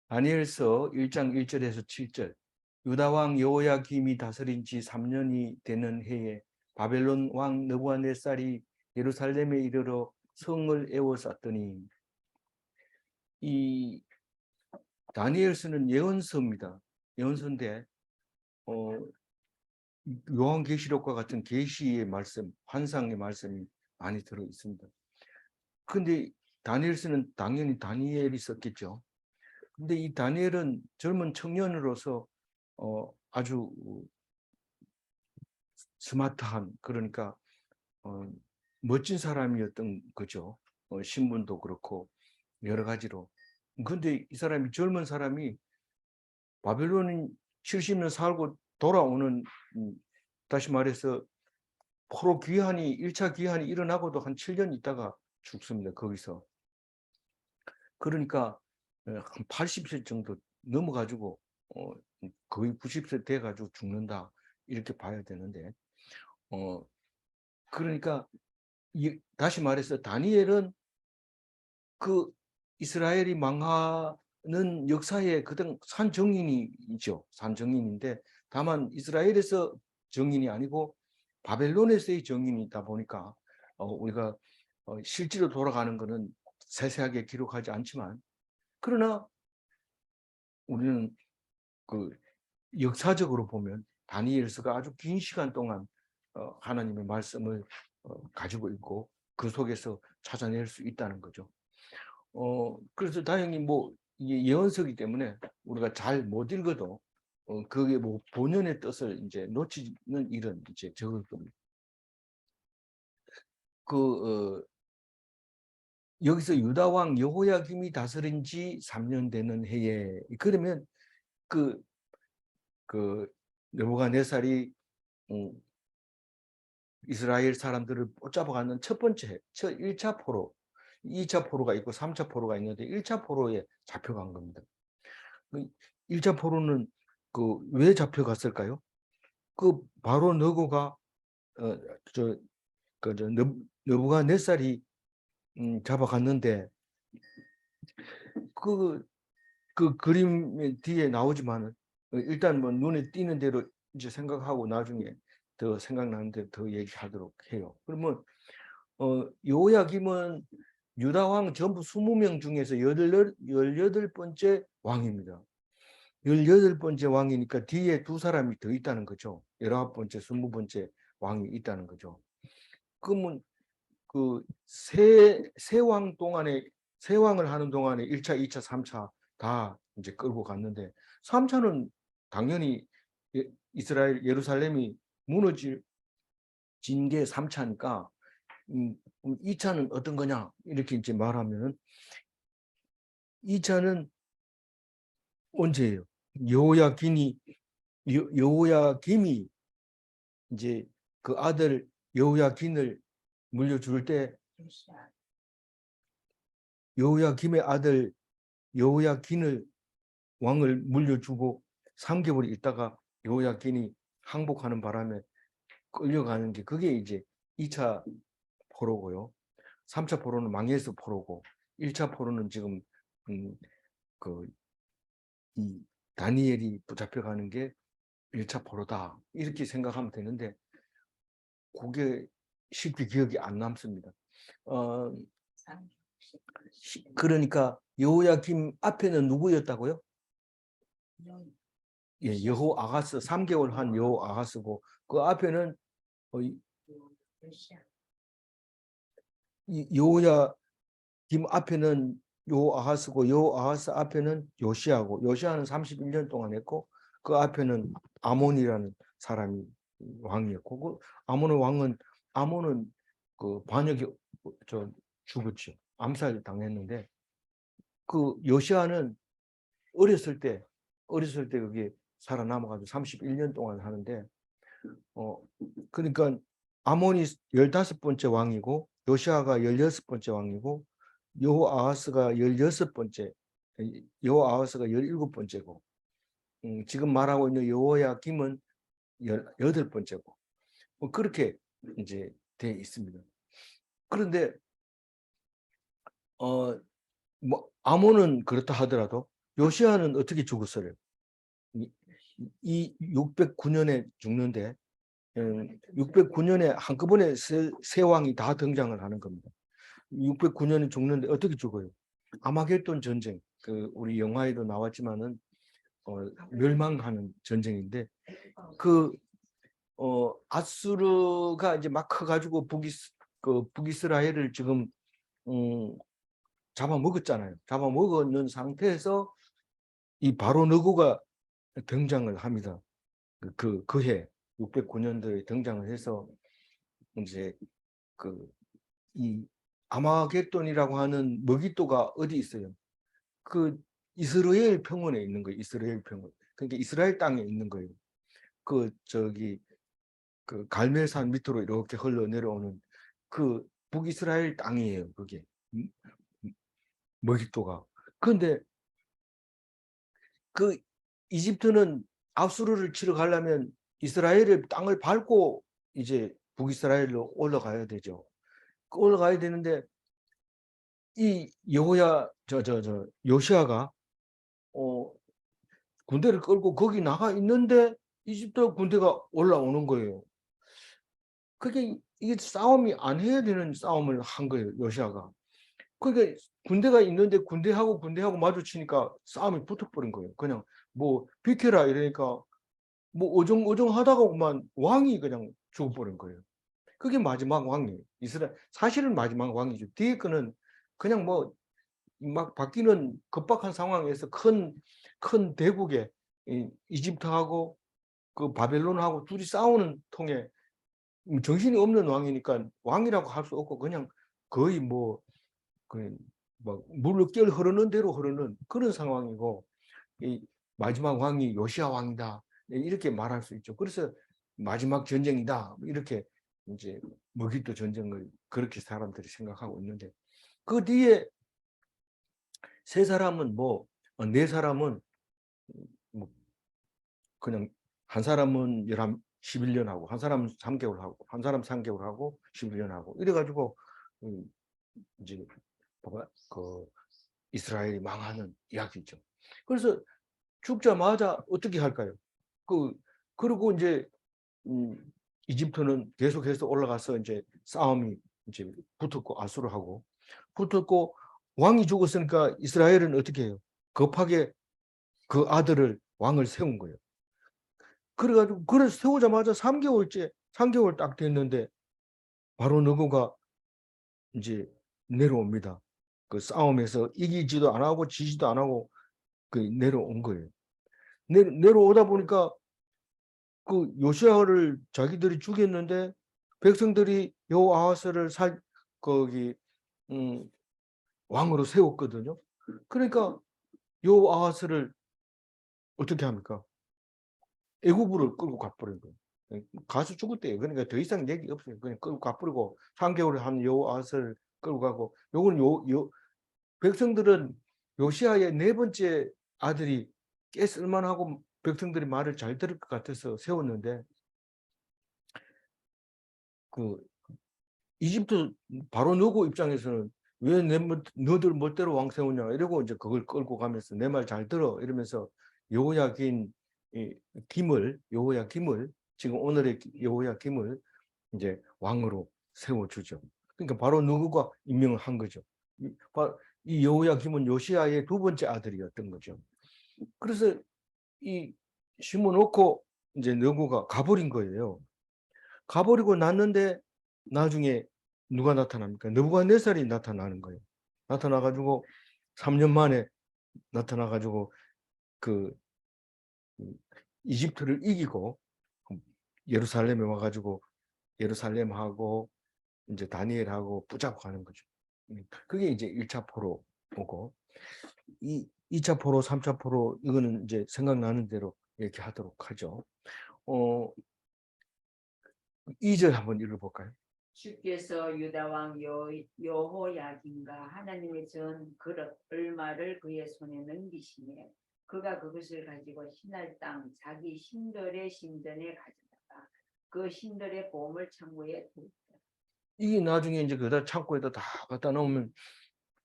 다니엘서 1장 1절에서 7절. 유다 왕 여호야김이 다스린 지 3년이 되는 해에 바벨론 왕 느부갓네살이 예루살렘에 이르러 성을 에워쌌더니, 이 다니엘서는 예언서입니다. 예언서인데 요한계시록과 같은 계시의 말씀, 환상의 말씀이 많이 들어 있습니다. 근데 다니엘서는 당연히 다니엘이 썼겠죠. 근데 이 다니엘은 젊은 청년으로서 아주 스마트한, 그러니까 멋진 사람이었던 거죠. 신분도 그렇고 여러 가지로. 근데 이 사람이, 젊은 사람이 바벨론인 70년 살고 돌아오는, 다시 말해서 포로 귀환이, 1차 귀환이 일어나고도 한 7년 있다가 죽습니다. 거기서. 그러니까 한 80세 정도 넘어가지고 거의 90세 돼가지고 죽는다, 이렇게 봐야 되는데, 그러니까 다시 말해서 다니엘은 그 이스라엘이 망하는 역사의 그등 산정인이죠. 산정인인데, 다만 이스라엘에서 정인이 아니고 바벨론에서의 정인이다 보니까 우리가 실제로 돌아가는 것은 세세하게 기록하지 않지만, 그러나 우리는 그 역사적으로 보면 다니엘서가 아주 긴 시간 동안 하나님의 말씀을 가지고 있고 그 속에서 찾아낼 수 있다는 거죠. 그래서 다행히 뭐 이게 예언서이기 때문에 우리가 잘 못 읽어도 그게 뭐 본연의 뜻을 이제 놓치는 일은 이제 적을 겁니다. 여기서 유다 왕 여호야김이 다스린 지 3년 되는 해에, 그러면 그 느부갓네살이 이스라엘 사람들을 붙잡아가는 첫 번째 1차 포로, 2차 포로가 있고 3차 포로가 있는데 1차 포로에 잡혀간 겁니다. 1차 포로는 왜 잡혀갔을까요? 바로 느고가 느부갓네살이 잡아갔는데, 그 그림 뒤에 나오지만은 일단 뭐 눈에 띄는 대로 이제 생각하고 나중에 더 생각나는 대로 더 얘기하도록 해요. 그러면 요야김은 유다 왕 전부 20명 중에서 18번째 왕입니다. 18번째 왕이니까 뒤에 두 사람이 더 있다는 거죠. 19번째, 20번째 왕이 있다는 거죠. 그러면 세 왕 동안에, 세 왕을 하는 동안에 1차, 2차, 3차 다 이제 끌고 갔는데, 3차는 당연히 이스라엘 예루살렘이 무너진 게 3차니까 2차는 어떤 거냐 이렇게 이제 말하면은, 2차는 언제예요? 여호야김이 이제 그 아들 여호야긴을 물려줄 때, 여호야김의 아들 여호야긴을 왕을 물려주고 3개월 있다가 여호야긴이 항복하는 바람에 끌려가는 게, 그게 이제 2차 포로고요. 3차 포로는 망해서 포로고, 1차 포로는 지금 이 다니엘이 붙잡혀가는 게 1차 포로다, 이렇게 생각하면 되는데 그게 쉽게 기억이 안 남습니다. 그러니까 여호야김 앞에는 누구였다고요? 예, 여호아하스, 3개월 한 여호아하스고, 그 앞에는 여호야김 앞에는 여호아하스고, 여호아하스 앞에는 요시야고, 요시야는 31년 동안 했고, 그 앞에는 아몬이라는 사람이 왕이었고, 아몬은 그 반역이 죽었죠. 암살 당했는데, 그 요시야는 어렸을 때 그게 살아남아가지고 31년 동안 하는데, 그러니까 아몬이 15번째 왕이고, 요시아가 16번째 왕이고, 여호아하스가 16번째, 여호아하스가 17번째고, 지금 말하고 있는 여호야김은 18번째고, 뭐 그렇게 이제 돼 있습니다. 그런데 뭐 아몬은 그렇다 하더라도 요시아는 어떻게 죽었어요? 이 609년에 죽는데 609년에 한꺼번에 세 왕이 다 등장을 하는 겁니다. 609년에 죽는데 어떻게 죽어요? 아마겟돈 전쟁, 그 우리 영화에도 나왔지만은 멸망하는 전쟁인데 그 아수르가 이제 막 커가지고 북이스라엘을 지금 잡아먹었잖아요. 잡아먹었는 상태에서 이 바로 느고가 등장을 합니다. 그해 609년도에 등장을 해서 이제 이 아마겟돈이라고 하는 먹잇도가 어디 있어요? 그 이스라엘 평원에 있는 거예요. 이스라엘 평원. 그러니까 이스라엘 땅에 있는 거예요. 그 저기 그 갈멜산 밑으로 이렇게 흘러내려오는 그 북이스라엘 땅이에요. 그게 먹잇도가. 그런데 그 이집트는 압수르를 치러 가려면 이스라엘의 땅을 밟고 이제 북이스라엘로 올라가야 되죠. 올라가야 되는데 이 여호야 요시아가 군대를 끌고 거기 나가 있는데 이집트 군대가 올라오는 거예요. 그게 이게 싸움이 안 해야 되는 싸움을 한 거예요, 요시아가. 그러니까 군대가 있는데 군대하고 마주치니까 싸움이 붙어버린 거예요. 그냥 뭐 비켜라 이러니까 뭐 어정어정 하다가 그만 왕이 그냥 죽어버린 거예요. 그게 마지막 왕이에요. 이스라엘 사실은 마지막 왕이죠. 뒤에 거는 그냥 뭐 막 바뀌는 급박한 상황에서 큰 대국에 이집트하고 그 바벨론하고 둘이 싸우는 통에 정신이 없는 왕이니까 왕이라고 할 수 없고 그냥 거의 뭐 물을 껴 흐르는 대로 흐르는 그런 상황이고 이 마지막 왕이 요시아 왕이다 이렇게 말할 수 있죠. 그래서 마지막 전쟁이다 이렇게 이제 머깃도 전쟁을 그렇게 사람들이 생각하고 있는데 그 뒤에 세 사람은 네 사람은 뭐 그냥 한 사람은 11년 하고 한 사람은 3개월 하고 한 사람 3개월 하고 11년 하고 이래가지고 이제 그 이스라엘이 망하는 이야기죠. 그래서 죽자마자 어떻게 할까요? 그리고 이제 이집트는 계속해서 올라가서 이제 싸움이 이제 붙었고 아수르하고 붙었고 왕이 죽었으니까 이스라엘은 어떻게 해요? 급하게 그 아들을 왕을 세운 거예요. 그래가지고 그래서 세우자마자 3개월 딱 됐는데 바로 느고가 이제 내려옵니다. 그 싸움에서 이기지도 안 하고 지지도 안 하고 그 내려온 거예요. 내려오다 보니까 그 요시아를 자기들이 죽였는데 백성들이 여호아하스를 거기 음, 왕으로 세웠거든요. 그러니까 여호아하스를 어떻게 합니까? 애굽으로 끌고 가버린 거예요. 가서 죽었대요. 그러니까 더 이상 얘기 없어요. 그냥 끌고 가버리고 3개월에 한 여호아하스를 끌고 가고 요건 백성들은 요시아의 네 번째 아들이 꽤 쓸만하고 백성들이 말을 잘 들을 것 같아서 세웠는데 그 이집트 바로 누구 입장에서는 왜 너들 멋대로 왕 세우냐 이러고 이제 그걸 끌고 가면서 내 말 잘 들어 이러면서 여호야긴 여호야김을 지금 오늘의 여호야김을 이제 왕으로 세워주죠. 그러니까 바로 누구가 임명을 한 거죠. 이 여호야김은 요시아의 두 번째 아들이었던 거죠. 그래서 이 심어놓고 이제 누구가 가버린 거예요. 가버리고 났는데 나중에 누가 나타납니까? 느부갓네살이 나타나는 거예요. 나타나가지고 3년 만에 나타나가지고 그 이집트를 이기고 예루살렘에 와가지고 예루살렘하고 이제 다니엘하고 붙잡고 하는 거죠. 그게 이제 1차 포로고 이 2차 포로, 3차 포로 이거는 이제 생각나는 대로 이렇게 하도록 하죠. 2절 한번 읽어볼까요? 주께서 유다 왕 여호야김과 하나님의 전 그릇 얼마를 그의 손에 넘기시며 그가 그것을 가지고 신할 땅 자기 신들의 신전에 가져다가 그 신들의 보물 창고에 두었다. 이게 나중에 이제 그다 창고에다 다 갖다 놓으면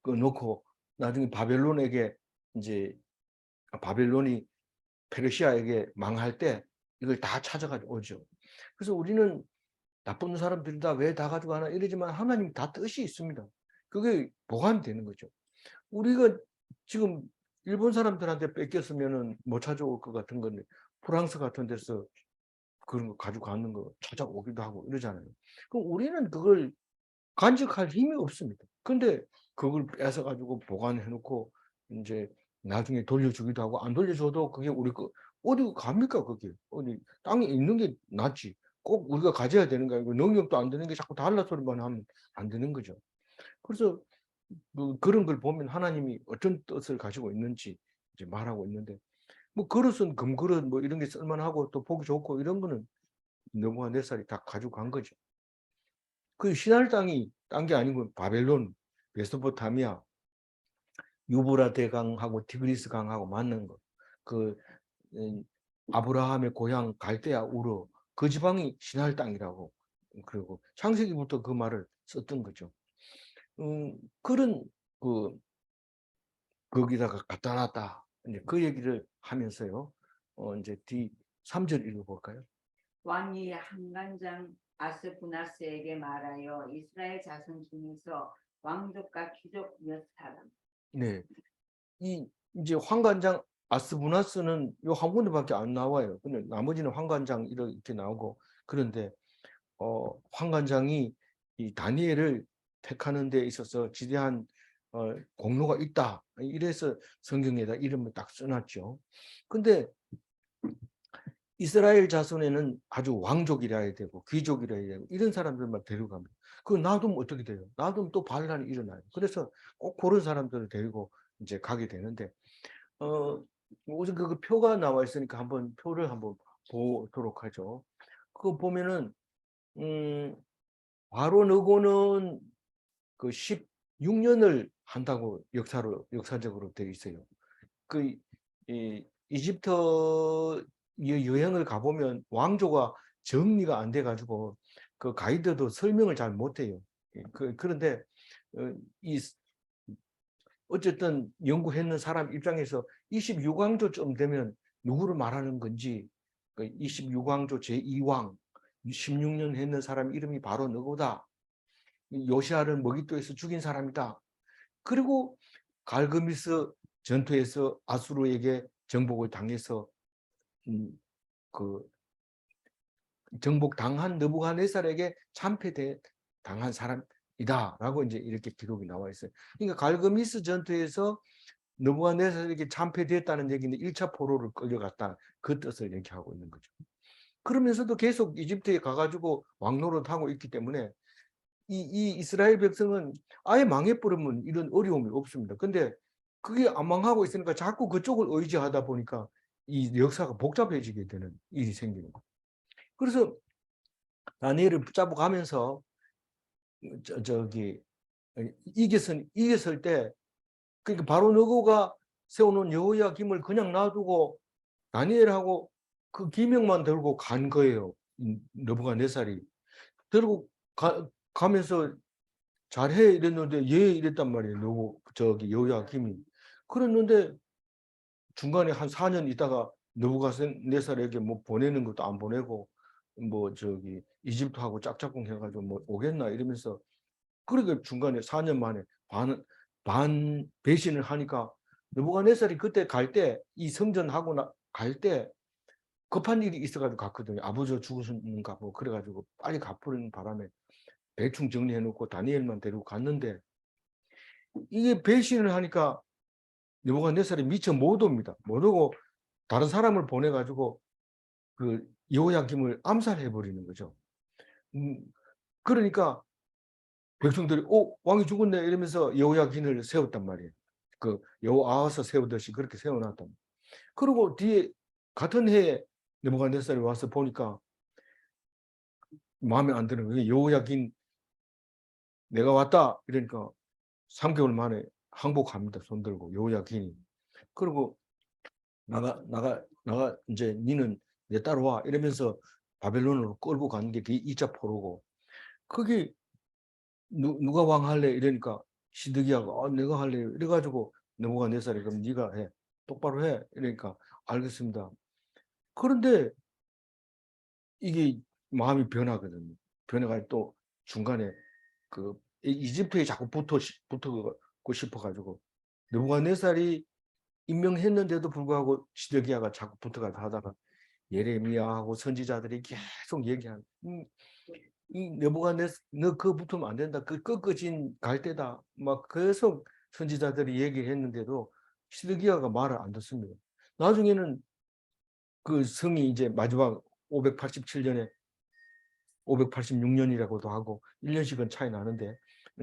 그 놓고 나중에 바벨론에게 이제 바벨론이 페르시아에게 망할 때 이걸 다 찾아가지고 오죠. 그래서 우리는 나쁜 사람들이 다 왜 다 가져가나 이러지만 하나님 다 뜻이 있습니다. 그게 보관되는 거죠. 우리가 지금 일본 사람들한테 뺏겼으면은 못 찾아올 것 같은 건데 프랑스 같은 데서 그런 거 가지고 가는 거 찾아오기도 하고 이러잖아요. 그럼 우리는 그걸 간직할 힘이 없습니다. 근데 그걸 뺏어 가지고 보관해 놓고 이제 나중에 돌려주기도 하고 안 돌려줘도 그게 우리 거 어디 갑니까 그게. 어디 땅에 있는 게 낫지. 꼭 우리가 가져야 되는 거 아니고 능력도 안 되는 게 자꾸 달라 소리만 하면 안 되는 거죠. 그래서 그런 걸 보면 하나님이 어떤 뜻을 가지고 있는지 이제 말하고 있는데 뭐 그릇은 금그릇 뭐 이런 게 쓸만하고 또 보기 좋고 이런 거는 느부갓네살이 다 가지고 간 거죠. 그 신할 땅이 딴 게 아니고 바벨론, 메소포타미아, 유브라 대강하고 티그리스 강하고 맞는 거. 그 아브라함의 고향 갈대아 우르 그 지방이 신할 땅이라고. 그리고 창세기부터 그 말을 썼던 거죠. 그런 그 거기다가 갖다 놨다. 이제 그 얘기를 하면서요. 이제 뒤 3절 읽어볼까요? 왕이 한간장 아스부나스에게 말하여 이스라엘 자손 중에서 왕족과 귀족 몇 사람. 네. 이제 환관장 아스부나스는 요 한 군데밖에 안 나와요. 근데 나머지는 환관장 이렇게 나오고 그런데 환관장이 이 다니엘을 택하는 데 있어서 지대한 공로가 있다. 이래서 성경에다 이름을 딱 써놨죠. 근데 이스라엘 자손에는 아주 왕족이라야 되고 귀족이라야 되고 이런 사람들만 데려갑니다. 그 놔두면 어떻게 돼요? 놔두면 또 반란이 일어나요. 그래서 꼭 그런 사람들을 데리고 이제 가게 되는데 우선 그 표가 나와 있으니까 한번 표를 한번 보도록 하죠. 그거 보면은 바로 느고는 그 16년을 한다고 역사적으로 되어 있어요. 그 이집트 여행을 가보면 왕조가 정리가 안 돼가지고 그 가이드도 설명을 잘 못해요. 그런데 이 어쨌든 연구했는 사람 입장에서 26왕조쯤 되면 누구를 말하는 건지 그 26왕조 제2왕 16년 했는 사람 이름이 바로 너고다. 요시아를 먹잇도에서 죽인 사람이다. 그리고 갈그미스 전투에서 아수르에게 정복을 당해서 그 정복당한 느부갓네살에게 당한 사람이다라고 이제 이렇게 기록이 나와 있어요. 그러니까 갈그미스 전투에서 느부갓네살에게 참패됐다는 얘기는 1차 포로를 끌려갔다 그 뜻을 얘기하고 있는 거죠. 그러면서도 계속 이집트에 가가지고 왕노릇하고 있기 때문에 이 이스라엘 백성은 아예 망해버리면 이런 어려움이 없습니다. 근데 그게 안 망하고 있으니까 자꾸 그쪽을 의지하다 보니까 이 역사가 복잡해지게 되는 일이 생기는 거예요. 그래서 다니엘을 붙잡고 가면서 저기 이겼을 때 그러니까 바로 너고가 세워놓은 여호야김을 그냥 놔두고 다니엘하고 그 기명만 들고 간 거예요. 느부갓네살이 들고 가면서 잘해 이랬는데 예 이랬단 말이에요. 여호야김이 그랬는데 중간에 한 4년 있다가 느부갓네살에게 뭐 보내는 것도 안 보내고 뭐 이집트하고 짝짝꿍 해가지고 뭐 오겠나 이러면서 그러니까 중간에 4년 만에 반 배신을 하니까 느부갓네살이 그때 갈 때 이 성전하고 갈 때 급한 일이 있어가지고 갔거든요. 아버지가 죽으셨는가 뭐 그래가지고 빨리 갚으는 바람에 대충 정리해 놓고 다니엘만 데리고 갔는데 이게 배신을 하니까 느부갓네살이 미처 못 옵니다. 못 오고 다른 사람을 보내가지고 그 여호야김을 암살해 버리는 거죠. 그러니까 백성들이 왕이 죽었네 이러면서 여호야긴을 세웠단 말이에요. 그 여호아하스 세우듯이 그렇게 세워놨단 말이에요. 그리고 뒤에 같은 해에 느부갓네살이 와서 보니까 마음에 안 드는 거예요. 여호야긴 내가 왔다 이러니까 3개월 만에 항복합니다. 손들고 여호야긴이. 그리고 나가 이제 니는 내 따라와 이러면서 바벨론으로 끌고 가는 게 그게 2차 포로고 그게 누가 왕할래 이러니까 시드기야가 내가 할래 이래가지고 느부갓네살이 그럼 네가 해 똑바로 해 이러니까 알겠습니다. 그런데 이게 마음이 변하거든요. 변해가 또 중간에 그 이집트에 자꾸 붙고 싶어가지고 느부갓네살이 임명했는데도 불구하고 시드기야가 자꾸 붙어가서 하다가 예레미야하고 선지자들이 계속 얘기한 이 너그 붙으면 안 된다. 그 꺾어진 갈대다. 막 계속 선지자들이 얘기했는데도 시드기야가 말을 안 듣습니다. 나중에는 그 성이 이제 마지막 587년에 586년이라고도 하고 1년씩은 차이 나는데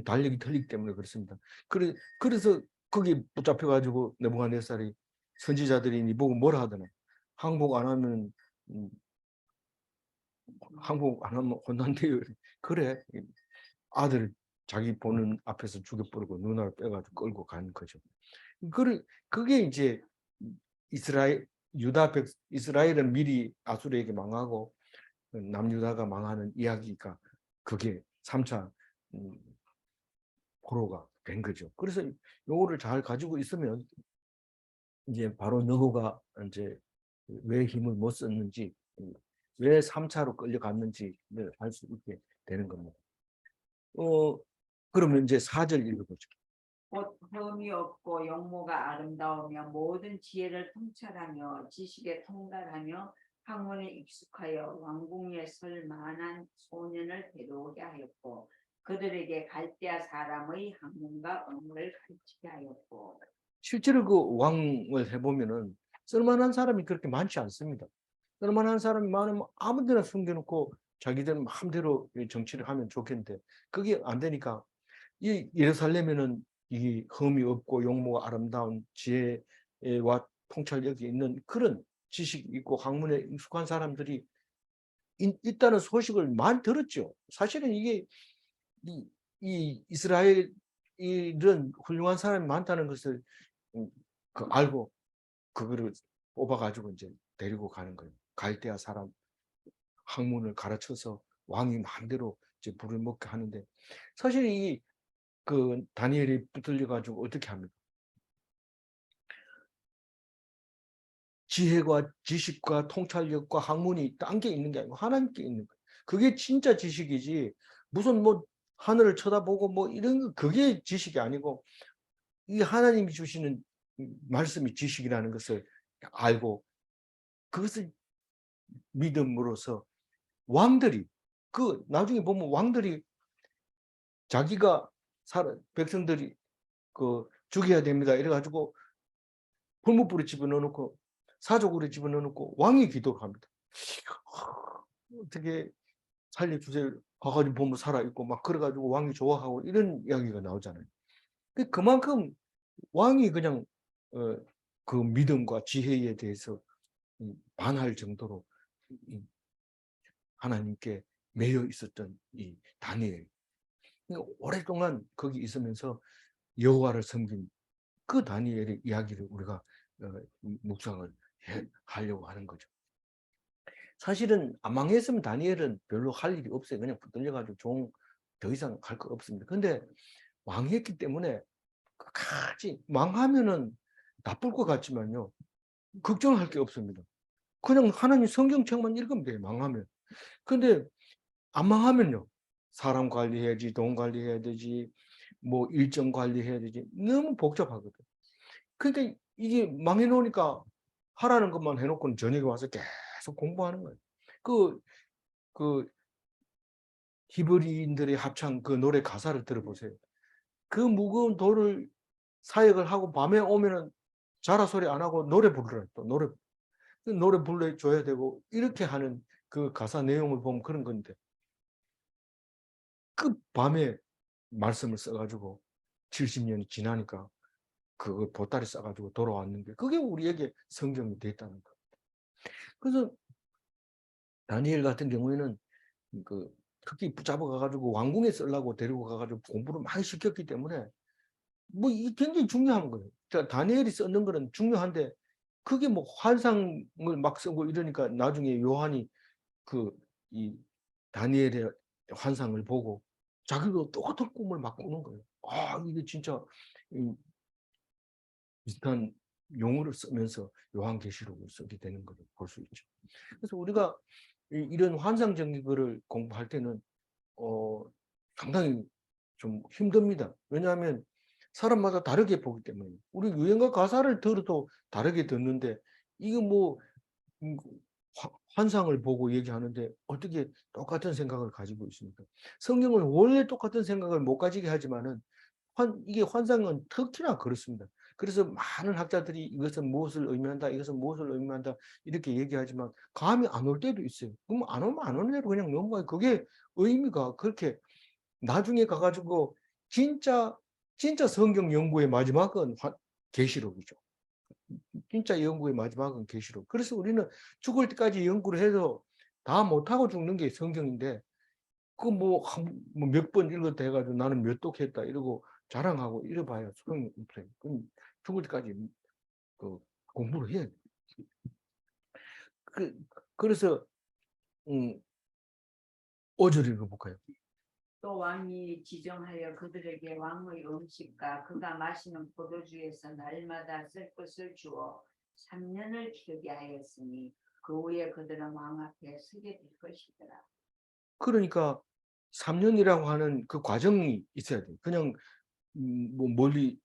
달력이 틀리기 때문에 그렇습니다. 그래서 거기 붙잡혀가지고 느부갓네살이 선지자들이 니 보고 뭐라 하더나 항복 안 하면 항복 안 하면 혼난대요. 그래 아들 자기 보는 앞에서 죽여버리고 누나를 빼가지고 끌고 간 거죠. 그게 이제 이스라엘은 미리 아수르에게 망하고 남유다가 망하는 이야기가 그게 3차 포로가 된 거죠. 그래서 요거를 잘 가지고 있으면 이제 바로 너가 이제 왜 힘을 못 썼는지 왜 3차로 끌려갔는지를 알 수 있게 되는 겁니다. 그러면 이제 4절 읽어보죠. 곧 흠이 없고 영모가 아름다우며 모든 지혜를 통찰하며 지식에 통달하며 학문에 익숙하여 왕궁에 설 만한 소년을 데려오게 하였고 그들에게 갈대아 사람의 학문과 언어를 가르치게 하였고. 실제로 그 왕을 해보면은 쓸만한 사람이 그렇게 많지 않습니다. 쓸만한 사람이 많으면 아무 데나 숨겨놓고 자기들 마음대로 정치를 하면 좋겠는데 그게 안 되니까 이 예루살렘에는 이 흠이 없고 용모가 아름다운 지혜와 통찰력이 있는 그런 지식이 있고 학문에 익숙한 사람들이 있다는 소식을 많이 들었죠. 사실은 이게 이 이스라엘은 훌륭한 사람이 많다는 것을 알고 그거를 뽑아가지고 이제 데리고 가는 거예요. 갈대아 사람 학문을 가르쳐서 왕이 마음대로 이제 불을 먹게 하는데 사실 이 그 다니엘이 붙들려 가지고 어떻게 합니까? 지혜와 지식과 통찰력과 학문이 딴 게 있는 게 아니고 하나님께 있는 거예요. 그게 진짜 지식이지 무슨 뭐 하늘을 쳐다보고 뭐 이런 거 그게 지식이 아니고 이 하나님이 주시는 말씀이 지식이라는 것을 알고 그것을 믿음으로써 왕들이 그 나중에 보면 왕들이 자기가 백성들이 그 죽여야 됩니다. 이래가지고 풀무불에 집어넣어놓고 사족으로 집어넣어놓고 왕이 기도를 합니다. 어떻게 살려주세요. 가가지고 보면 살아있고 막 그래가지고 왕이 좋아하고 이런 이야기가 나오잖아요. 그만큼 왕이 그냥 그 믿음과 지혜에 대해서 반할 정도로 하나님께 매여 있었던 이 다니엘. 오랫동안 거기 있으면서 여호와를 섬긴 그 다니엘의 이야기를 우리가 묵상을 하려고 하는 거죠. 사실은 안 망했으면 다니엘은 별로 할 일이 없어요. 그냥 붙들려가지고 더 이상 할 거 없습니다. 근데 망했기 때문에 끝까지 망하면은 나쁠 것 같지만요. 걱정할 게 없습니다. 그냥 하나님 성경책만 읽으면 돼요. 망하면. 근데 안 망하면요. 사람 관리해야지, 돈 관리해야 되지, 뭐 일정 관리해야 되지. 너무 복잡하거든. 그러니까 이게 망해 놓으니까 하라는 것만 해놓고는 저녁에 와서 계속 공부하는 거예요. 그 히브리인들의 합창 그 노래 가사를 들어보세요. 그 무거운 돌을 사역을 하고 밤에 오면은 자라 소리 안 하고 노래 부르라 또 노래 불러줘야 되고 이렇게 하는 그 가사 내용을 보면 그런 건데 그 밤에 말씀을 써가지고 70년이 지나니까 그 보따리 싸가지고 돌아왔는데 그게 우리에게 성경이 됐다는 거. 그래서 다니엘 같은 경우에는 그 특히 붙잡아 가가지고 왕궁에 쓰려고 데리고 가가지고 공부를 많이 시켰기 때문에 뭐 이게 굉장히 중요한 거예요. 다니엘이 쓰는 거는 중요한데 그게 뭐 환상을 막 쓰고 이러니까 나중에 요한이 그 이 다니엘의 환상을 보고 자기도 똑같은 꿈을 막 꾸는 거예요. 이게 진짜 비슷한 용어를 쓰면서 요한계시록을 쓰게 되는 것을 볼 수 있죠. 그래서 우리가 이런 환상적인 거를 공부할 때는 상당히 좀 힘듭니다. 왜냐하면 사람마다 다르게 보기 때문에. 우리 유행가 가사를 들어도 다르게 듣는데 이거 뭐 환상을 보고 얘기하는데 어떻게 똑같은 생각을 가지고 있습니까? 성경은 원래 똑같은 생각을 못 가지게 하지만은 이게 환상은 특히나 그렇습니다. 그래서 많은 학자들이 이것은 무엇을 의미한다, 이것은 무엇을 의미한다 이렇게 얘기하지만 감이 안 올 때도 있어요. 그럼 안 오면 안 오는 대로 그냥 넘어가요. 그게 의미가 그렇게 나중에 가가지고 진짜 성경 연구의 마지막은 계시록이죠. 진짜 연구의 마지막은 계시록. 그래서 우리는 죽을 때까지 연구를 해도 다 못하고 죽는 게 성경인데 그 뭐 몇 번 읽었다 해가지고 나는 몇 독했다 이러고 자랑하고 이래봐야 소용이 없어요. 그럼 죽을 때까지 그 공부를 해야 돼. 그래서 5절 읽어볼까요? 또 왕이 지정하여 그들에게 왕의 음식과 그가 마시는 포도주에서 날마다 쓸 것을 주어 3년을 키우게 하였으니 그 후에 그들은 왕 앞에 서게 될 것이더라. 그러니까 3년이라고 하는 그 과정이 있어야 돼요. 그냥 뭐 멀리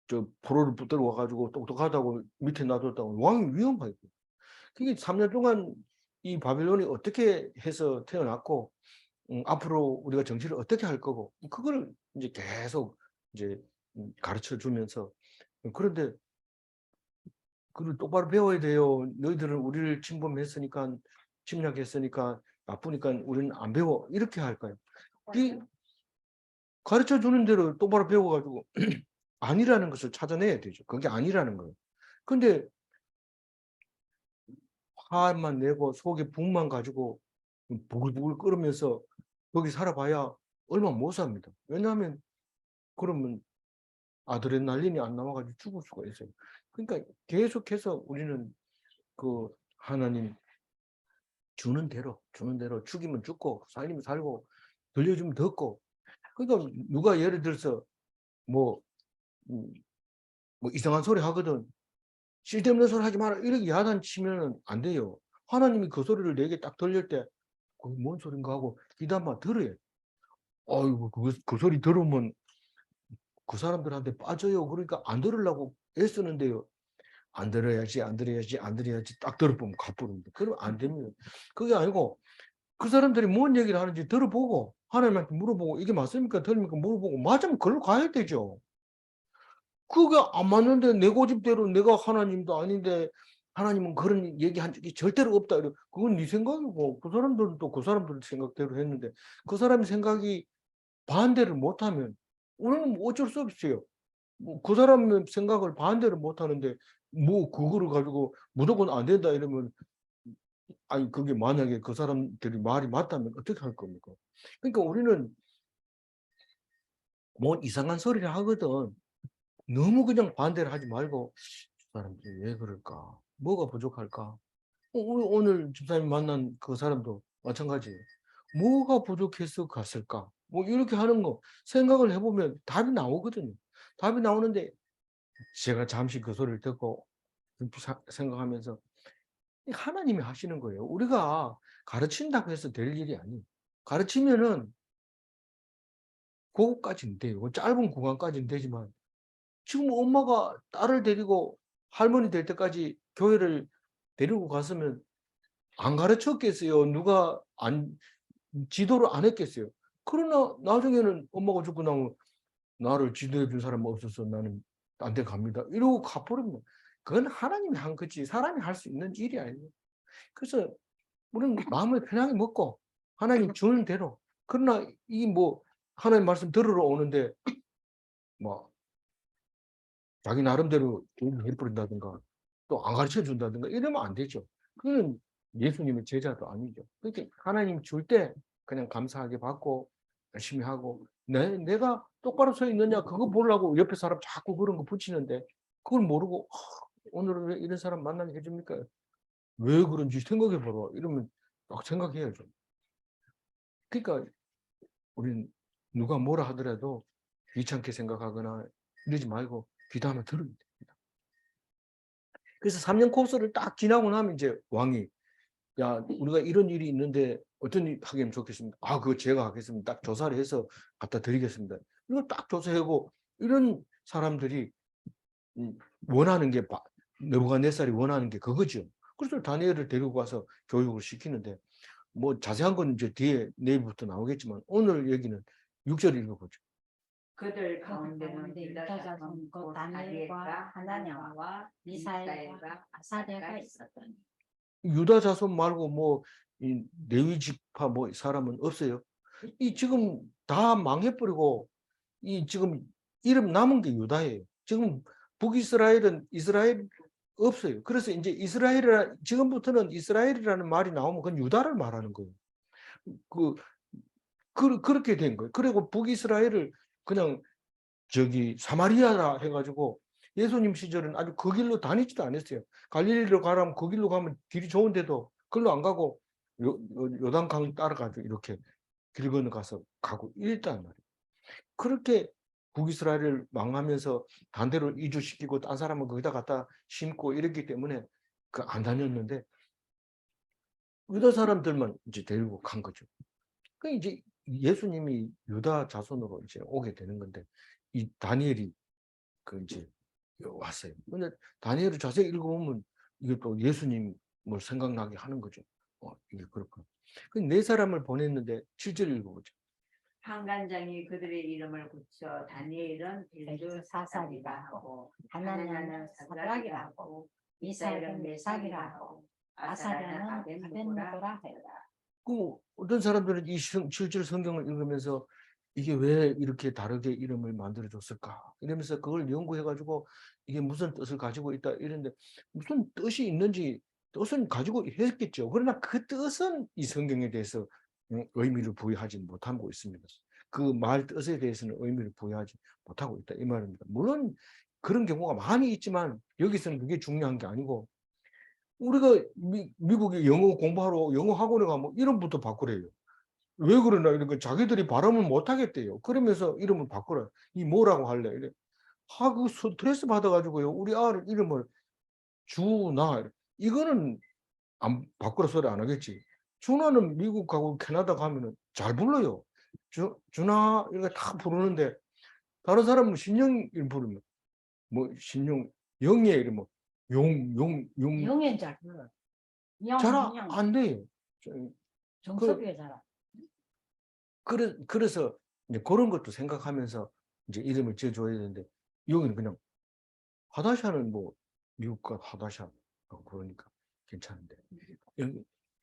저 포로를 붙들어 와가지고 똑똑하다고 밑에 놔뒀다고 왕이 위험하죠. 그게 3년 동안 이 바빌론이 어떻게 해서 태어났고 앞으로 우리가 정치를 어떻게 할 거고 그걸 이제 계속 이제 가르쳐 주면서 그런데 그걸 똑바로 배워야 돼요. 너희들은 우리를 침략했으니까 나쁘니까 우리는 안 배워 이렇게 할까요? 이 가르쳐 주는 대로 똑바로 배워가지고 아니라는 것을 찾아내야 되죠. 그게 아니라는 거예요. 근데 화만 내고 속에 붕만 가지고 부글부글 끓으면서 거기 살아봐야 얼마 못 삽니다. 왜냐하면 그러면 아드레날린이 안 나와가지고 죽을 수가 있어요. 그러니까 계속해서 우리는 그 하나님 주는 대로 죽이면 죽고 살리면 살고 들려주면 듣고 그러니까 누가 예를 들어서 뭐, 음, 뭐 이상한 소리 하거든 쓸데없는 소리 하지 마라 이렇게 야단치면 안 돼요. 하나님이 그 소리를 내게 딱 들릴 때 그게 뭔 소린가 하고 귀담아 들어야 돼. 어이구 그 소리 들으면 그 사람들한테 빠져요. 그러니까 안 들으려고 애쓰는데요. 안 들어야지 딱 들어보면 가버립니다. 그러면 안 됩니다. 그게 아니고 그 사람들이 뭔 얘기를 하는지 들어보고 하나님한테 물어보고 이게 맞습니까? 틀립니까? 물어보고 맞으면 그걸로 가야 되죠. 그게 안 맞는데 내 고집대로 내가 하나님도 아닌데 하나님은 그런 얘기한 적이 절대로 없다. 그건 네 생각이고 그 사람들은 또 그 사람들 생각대로 했는데 그 사람의 생각이 반대를 못하면 우리는 뭐 어쩔 수 없어요. 뭐그 사람의 생각을 반대를 못하는데 뭐 그거를 가지고 무조건 안 된다 이러면 아니 그게 만약에 그 사람들이 말이 맞다면 어떻게 할 겁니까? 그러니까 우리는 뭐 이상한 소리를 하거든 너무 그냥 반대를 하지 말고 저 사람들이 왜 그럴까? 뭐가 부족할까? 우리 오늘 집사님 만난 그 사람도 마찬가지예요. 뭐가 부족해서 갔을까? 뭐 이렇게 하는 거 생각을 해보면 답이 나오거든요. 답이 나오는데 제가 잠시 그 소리를 듣고 생각하면서 하나님이 하시는 거예요. 우리가 가르친다고 해서 될 일이 아니에요. 가르치면은 그거까지는 돼요. 짧은 구간까지는 되지만 지금 엄마가 딸을 데리고 할머니 될 때까지 교회를 데리고 갔으면 안 가르쳤겠어요. 누가 지도를 안 했겠어요. 그러나 나중에는 엄마가 죽고 나면 나를 지도해 준 사람 없어서 나는 딴 데 갑니다. 이러고 가버리면 그건 하나님이 한 거지 사람이 할 수 있는 일이 아니에요. 그래서 우리는 마음을 편하게 먹고 하나님 주는 대로 그러나 이 뭐 하나님 말씀 들으러 오는데 뭐 자기 나름대로 돈을 해버린다든가 또 안 가르쳐 준다든가 이러면 안 되죠. 그건 예수님의 제자도 아니죠. 그렇게 하나님 줄 때 그냥 감사하게 받고 열심히 하고 내가 똑바로 서 있느냐 그거 보려고 옆에 사람 자꾸 그런 거 붙이는데 그걸 모르고 오늘은 왜 이런 사람 만나게 해줍니까? 왜 그런지 생각해 보라. 이러면 딱 생각해야죠. 그러니까 우리는 누가 뭐라 하더라도 귀찮게 생각하거나 이러지 말고 기도하면 들으면 됩니다. 그래서 3년 코스를 딱 지나고 나면 이제 왕이 야, 우리가 이런 일이 있는데 어떤 일 하게 하면 좋겠습니다. 아, 그거 제가 하겠습니다. 딱 조사를 해서 갖다 드리겠습니다. 이거 딱 조사하고 이런 사람들이 원하는 게 느부갓네살이 원하는 게 그거죠. 그래서 다니엘을 데리고 가서 교육을 시키는데 뭐 자세한 건 이제 뒤에 내일부터 나오겠지만 오늘 얘기는 6절 읽어보죠. 그들 가운데는 가운데는 유다 유다 자손 자손 곧 곧 다니엘과 다니엘과 하나냐와 하나냐와 미사엘과 미사엘과 아사랴가 아사랴가 있었더니 유다 자손 말고 뭐 이 레위 지파 뭐 사람은 없어요. 이 지금 다 망해버리고 이 지금 이름 남은 게 유다예요. 지금 북이스라엘은 이스라엘 없어요. 그래서 이제 이스라엘이라 지금부터는 이스라엘이라는 말이 나오면 그건 유다를 말하는 거예요. 그렇게 된 거예요. 그리고 북이스라엘을 그냥 저기 사마리아라 해가지고 예수님 시절은 아주 그 길로 다니지도 않았어요. 갈릴리로 가라면 그 길로 가면 길이 좋은데도 그걸로 안 가고 요단강 따라가지고 이렇게 길 건너가서 가고 이랬단 말이에요. 그렇게 북이스라엘을 망하면서 반대로 이주시키고 딴 사람은 거기다 갖다 심고 이랬기 때문에 그 안 다녔는데 유다 사람들만 이제 데리고 간 거죠. 그 이제 예수님이 유다 자손으로 이제 오게 되는 건데 이 다니엘이 그 이제 왔어요. 근데 다니엘을 자세히 읽어보면 이게 또 예수님을 생각나게 하는 거죠. 이게 그렇구나. 그 네 사람을 보냈는데 7절 읽어보죠. 한간장이 그들의 이름을 붙여 다니엘은 벨드사살이라 하고 하나냐는 사드락이라 하고 미사엘은 메삭이라 하고 아사랴는 아벤느고라 하였다. 그 어떤 사람들은 이 7절 성경을 읽으면서 이게 왜 이렇게 다르게 이름을 만들어줬을까 이러면서 그걸 연구해가지고 이게 무슨 뜻을 가지고 있다 이런데 무슨 뜻이 있는지 뜻은 가지고 했겠죠. 그러나 그 뜻은 이 성경에 대해서 의미를 부여하지 못하고 있습니다. 그 말 뜻에 대해서는 의미를 부여하지 못하고 있다 이 말입니다. 물론 그런 경우가 많이 있지만 여기서는 그게 중요한 게 아니고 우리가 미국에 영어 공부하러 영어 학원에 가면 이름부터 바꾸래요. 왜 그러나 이러니까 자기들이 발음을 못 하겠대요. 그러면서 이름을 바꾸라. 이 뭐라고 할래? 이래. 그 스트레스 받아가지고요. 우리 아들 이름을 주나 이거는 안 바꾸라 소리 안 하겠지. 준하는 미국 가고 캐나다 가면은 잘 불러요. 준하 이렇게 다 부르는데 다른 사람은 신영 이름 부르면 뭐 신용 영예 이름 용용 영엔 잘 불러. 잘 안 돼요. 정섭이가 잘. 그래서 이제 그런 것도 생각하면서 이제 이름을 지어줘야 되는데 여기는 그냥 하다샤는 뭐 미국과 하다샤 그러니까 괜찮은데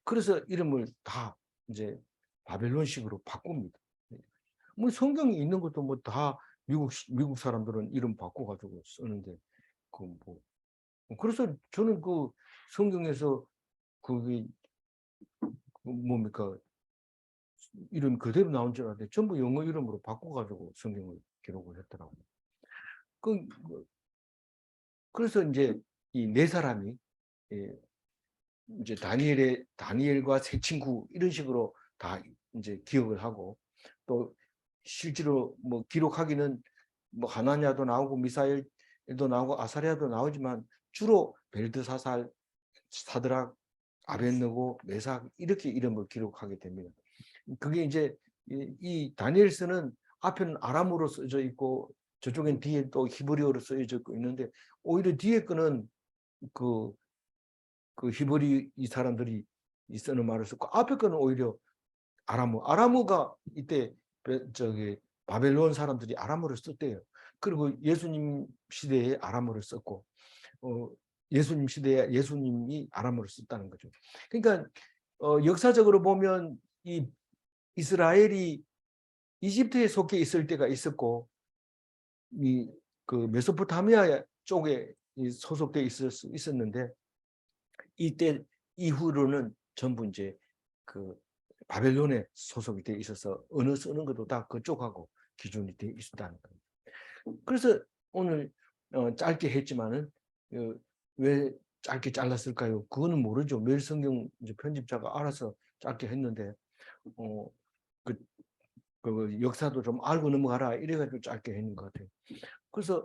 그래서 이름을 다 이제 바벨론식으로 바꿉니다. 뭐 성경이 있는 것도 뭐 다 미국 사람들은 이름 바꿔가지고 쓰는데 그 뭐 그래서 저는 그 성경에서 그게 뭡니까 이름 그대로 나온 줄 알았는데 전부 영어 이름으로 바꿔가지고 성경을 기록을 했더라고요. 그래서 이제 이 네 사람이 이제 다니엘과 세 친구 이런 식으로 다 이제 기억을 하고 또 실제로 뭐 기록하기는 뭐 하나냐도 나오고 미사엘도 나오고 아사랴도 나오지만 주로 벨드사살, 사드락, 아벤느고, 메삭 이렇게 이름을 기록하게 됩니다. 그게 이제 이 다니엘서는 앞에는 아람어로 써져 있고 저쪽엔 뒤에 또 히브리어로 써져 있는데 오히려 뒤에 거는 그 히브리 이 사람들이 쓰는 말을 썼고 앞에 거는 오히려 아람어가 이때 저기 바벨론 사람들이 아람어를 썼대요. 그리고 예수님 시대에 아람어를 썼고 예수님 시대에 예수님이 아람어를 썼다는 거죠. 그러니까 역사적으로 보면 이 이스라엘이 이집트에 속해 있을 때가 있었고 이 그 메소포타미아 쪽에 소속돼 있었는데 이때 이후로는 전부 이제 그 바벨론에 소속이 돼 있어서 언어 쓰는 것도 다 그쪽하고 기준이 돼 있었다는 거예요. 그래서 오늘 짧게 했지만은 왜 짧게 잘랐을까요? 그거는 모르죠. 매일 성경 이제 편집자가 알아서 짧게 했는데 그 그 역사도 좀 알고 넘어가라 이래가지고 짧게 했는 것 같아요. 그래서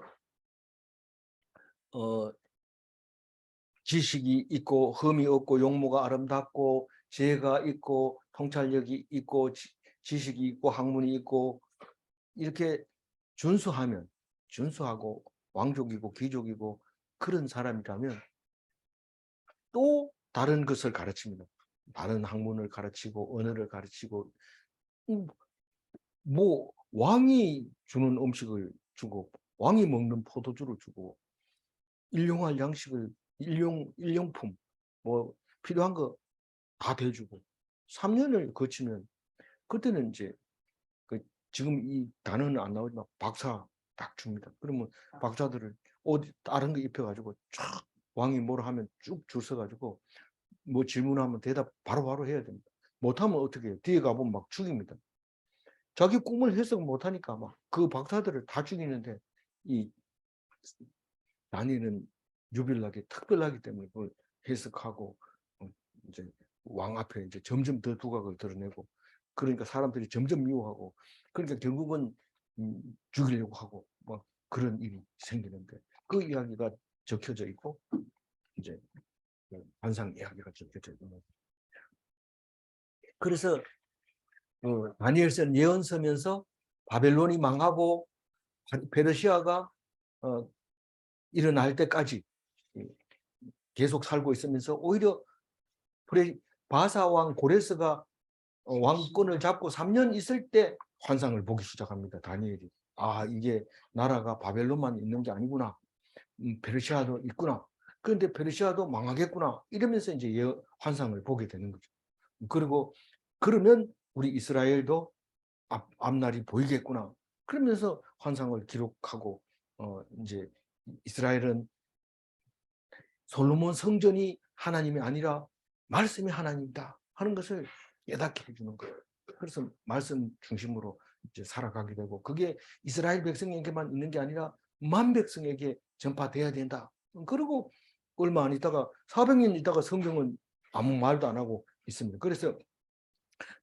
지식이 있고 흠이 없고 용모가 아름답고 지혜가 있고 통찰력이 있고 지식이 있고 학문이 있고 이렇게 준수하고 왕족이고 귀족이고 그런 사람이라면 또 다른 것을 가르칩니다. 다른 학문을 가르치고 언어를 가르치고 뭐 왕이 주는 음식을 주고 왕이 먹는 포도주를 주고 일용할 양식을 일용품 뭐 필요한 거 다 대주고 3년을 거치면 그때는 이제 그 지금 이 단어는 안 나오지만 박사 딱 줍니다. 그러면 박사들을 옷 다른 거 입혀가지고 쫙 왕이 뭐라 하면 쭉 줄 서가지고 뭐 질문하면 대답 바로바로 해야 됩니다. 못하면 어떻게 해요? 뒤에 가보면 막 죽입니다. 자기 꿈을 해석 못하니까 막 그 박사들을 다 죽이는데 이 다니엘은 유별나게 특별하기 때문에 그걸 해석하고 이제 왕 앞에 이제 점점 더 두각을 드러내고 그러니까 사람들이 점점 미워하고 그러니까 결국은 죽이려고 하고 막 그런 일이 생기는데 그 이야기가 적혀져 있고 이제 관상 이야기가 적혀져 있는 거죠. 그래서 다니엘서는 예언서면서 바벨론이 망하고 페르시아가 일어날 때까지 계속 살고 있으면서 오히려 바사 왕 고레스가 왕권을 잡고 3년 있을 때 환상을 보기 시작합니다. 다니엘이. 아, 이게 나라가 바벨론만 있는 게 아니구나. 페르시아도 있구나. 그런데 페르시아도 망하겠구나. 이러면서 이제 환상을 보게 되는 거죠. 그리고 그러면 우리 이스라엘도 앞날이 보이겠구나. 그러면서 환상을 기록하고 이제 이스라엘은 솔로몬 성전이 하나님이 아니라 말씀이 하나님이다 하는 것을 깨닫게 해주는 거예요. 그래서 말씀 중심으로 이제 살아가게 되고 그게 이스라엘 백성에게만 있는 게 아니라 만 백성에게 전파돼야 된다. 그리고 얼마 안 있다가 400년 있다가 성경은 아무 말도 안 하고 있습니다. 그래서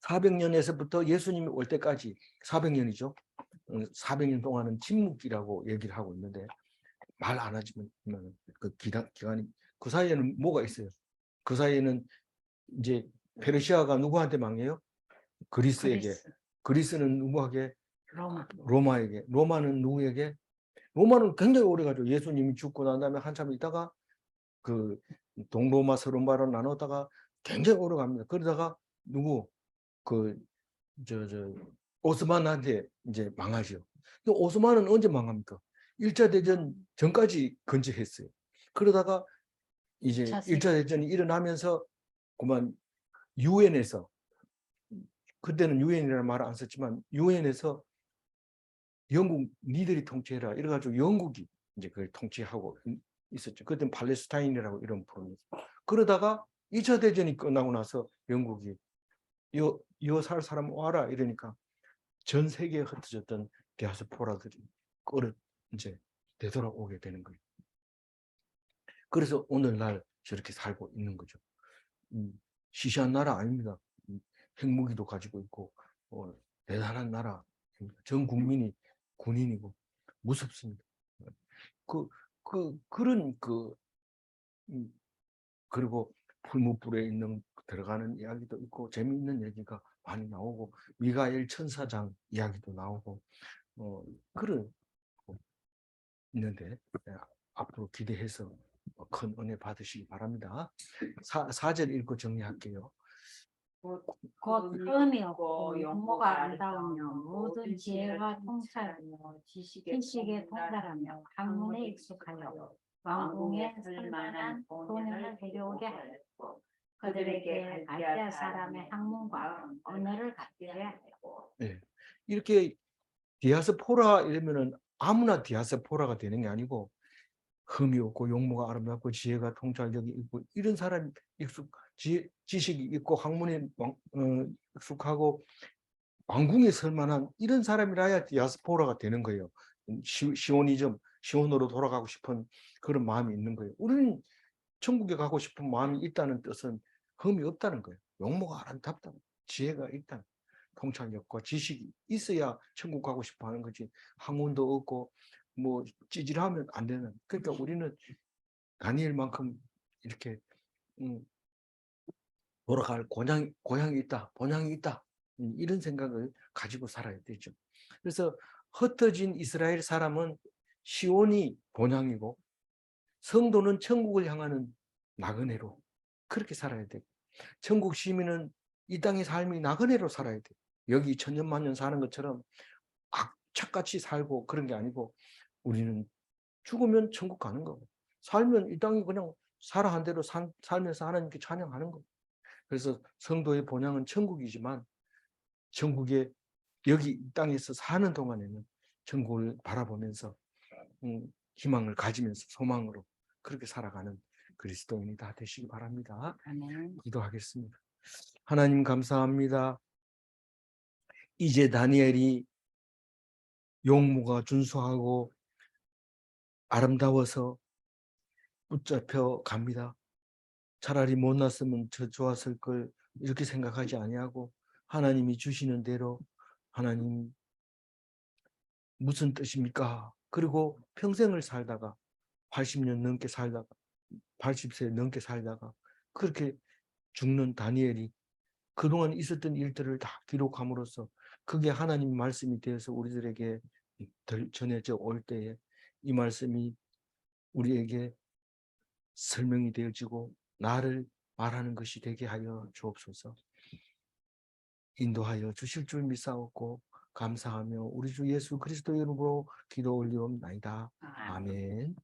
400년에서부터 예수님이 올 때까지 400년이죠. 400년 동안은 침묵이라고 얘기를 하고 있는데 말 안 하지만 그 기간이 그 사이에는 뭐가 있어요? 그 사이에는 이제 페르시아가 누구한테 망해요? 그리스에게. 그리스는 누구에게? 로마에게. 로마는 누구에게? 로마는 굉장히 오래 가지고 예수님이 죽고 난 다음에 한참 있다가 그 동로마 서로마로 나눴다가 굉장히 오래 갑니다. 그러다가 누구 오스만한테 이제 망하죠. 오스만은 언제 망합니까? 1차 대전 전까지 건재했어요. 그러다가 이제 1차 대전이 일어나면서 그만 유엔에서 그때는 유엔이라는 말을 안 썼지만 유엔에서 영국 니들이 통치해라 이래가지고 영국이 이제 그걸 통치하고 있었죠. 그때는 팔레스타인이라고 이런 부르면서 그러다가 2차 대전이 끝나고 나서 영국이 요 살 사람 와라 이러니까 전 세계에 흩어졌던 디아스포라들이 이제 되돌아오게 되는 거예요. 그래서 오늘날 저렇게 살고 있는 거죠. 시시한 나라 아닙니다. 핵무기도 가지고 있고 대단한 나라. 전 국민이 군인이고 무섭습니다. 그런 그리고 풀무불에 있는 들어가는 이야기도 있고 재미있는 얘기가 많이 나오고 미가엘 천사장 이야기도 나오고 그런 있는데 앞으로 기대해서 큰 은혜 받으시기 바랍니다. 4절 읽고 정리할게요. 곧 흠이 없고 용모가 아름다우며 모든 지혜가 통찰하며 지식에 통달하며 학문에 익숙하여 왕궁에 쓸만한 소년을 데려오게 하였고 그들에게 갈대아 사람의 학문과 언어를 갖게 하였고. 네. 이렇게 디아스포라 이러면은 아무나 디아스포라가 되는 게 아니고 흠이 없고 용모가 아름답고 지혜가 통찰력이 있고 이런 사람이 지식이 있고 학문에 익숙하고 왕궁에 설 만한 이런 사람이라야 디아스포라가 되는 거예요. 시온으로 돌아가고 싶은 그런 마음이 있는 거예요. 우리는 천국에 가고 싶은 마음이 있다는 뜻은 흠이 없다는 거예요. 용모가 아름답다, 지혜가 있다. 통찰력과 지식이 있어야 천국 가고 싶어 하는 거지. 학문도 없고 뭐 찌질하면 안 되는. 그러니까 우리는 다니엘만큼 이렇게 돌아갈 고향이 있다, 본향이 있다, 이런 생각을 가지고 살아야 되죠. 그래서 흩어진 이스라엘 사람은 시온이 본향이고 성도는 천국을 향하는 나그네로 그렇게 살아야 돼요. 천국 시민은 이 땅의 삶이 나그네로 살아야 돼요. 여기 천년만년 사는 것처럼 악착같이 살고 그런 게 아니고 우리는 죽으면 천국 가는 거고 살면 이 땅이 그냥 살아 한 대로 살면서 하나님께 찬양하는 거고. 그래서 성도의 본향은 천국이지만 천국에 여기 이 땅에서 사는 동안에는 천국을 바라보면서 희망을 가지면서 소망으로 그렇게 살아가는 그리스도인이 다 되시기 바랍니다. 아멘. 기도하겠습니다. 하나님 감사합니다. 이제 다니엘이 용모가 준수하고 아름다워서 붙잡혀 갑니다. 차라리 못 났으면 저 좋았을 걸 이렇게 생각하지 아니하고 하나님이 주시는 대로 하나님 무슨 뜻입니까? 그리고 평생을 살다가 80년 넘게 살다가 80세 넘게 살다가 그렇게 죽는 다니엘이 그동안 있었던 일들을 다 기록함으로써 그게 하나님 말씀이 되어서 우리들에게 전해져 올 때에 이 말씀이 우리에게 설명이 되어지고 나를 말하는 것이 되게 하여 주옵소서. 인도하여 주실 줄 믿사옵고 감사하며 우리 주 예수 그리스도 이름으로 기도 올리옵나이다. 아멘.